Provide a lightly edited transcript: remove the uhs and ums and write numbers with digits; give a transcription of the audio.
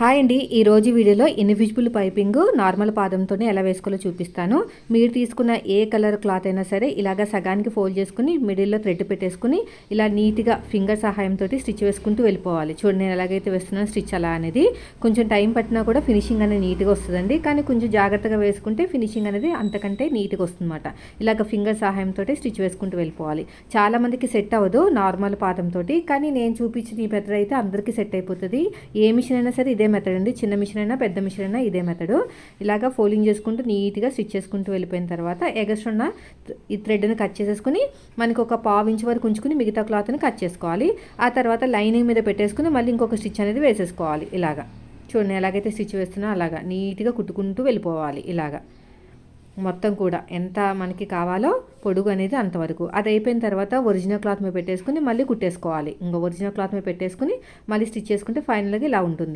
Hi అండి, ఈరోజు వీడియోలో ఇన్విజిబుల్ పైపింగ్ నార్మల్ పాదంతోనే ఎలా వేసుకోవాలో చూపిస్తాను. మీరు తీసుకున్న ఏ కలర్ క్లాత్ అయినా సరే ఇలాగ సగానికి ఫోల్డ్ చేసుకుని మిడిల్లో థ్రెడ్ పెట్టేసుకుని ఇలా నీట్గా ఫింగర్ సహాయంతో స్టిచ్ వేసుకుంటూ వెళ్ళిపోవాలి. చూడండి నేను ఎలాగైతే వేస్తున్నాను స్టిచ్ అలా అనేది. కొంచెం టైం పట్టినా కూడా ఫినిషింగ్ అనేది నీట్గా వస్తుందండి. కానీ కొంచెం జాగ్రత్తగా వేసుకుంటే ఫినిషింగ్ అనేది అంతకంటే నీట్గా వస్తుందన్నమాట. ఇలాగ ఫింగర్ సహాయంతో స్టిచ్ వేసుకుంటూ వెళ్ళిపోవాలి. చాలామందికి సెట్ అవ్వదు నార్మల్ పాదంతో, కానీ నేను చూపించిన ఈ మెథడ్ అయితే అందరికీ సెట్ అయిపోతుంది. ఏ మిషన్ అయినా సరే ఇదే మెథడ్ అండి. చిన్న మిషన్ అయినా పెద్ద మిషన్ అయినా ఇదే మెథడ్. ఇలాగా ఫోల్డింగ్ చేసుకుంటూ నీట్గా స్టిచ్ చేసుకుంటూ వెళ్ళిపోయిన తర్వాత ఎగస్ట్రా ఈ థ్రెడ్ని కట్ చేసేసుకుని మనకు ఒక ½ ఇంచ్ వరకు ఉంచుకుని మిగతా క్లాత్ని కట్ చేసుకోవాలి. ఆ తర్వాత లైనింగ్ మీద పెట్టేసుకుని మళ్ళీ ఇంకొక స్టిచ్ అనేది వేసేసుకోవాలి. ఇలాగా చూడండి ఎలాగైతే స్టిచ్ వేస్తున్నా అలాగా నీట్గా కుట్టుకుంటూ వెళ్ళిపోవాలి. ఇలాగా మొత్తం కూడా ఎంత మనకి కావాలో పొడుగు అనేది అంతవరకు. అది అయిపోయిన తర్వాత ఒరిజినల్ క్లాత్ మీద పెట్టేసుకుని మళ్ళీ కుట్టేసుకోవాలి. ఇంకా ఒరిజినల్ క్లాత్ మీద పెట్టేసుకుని మళ్ళీ స్టిచ్ చేసుకుంటే ఫైనల్గా ఇలా ఉంటుంది.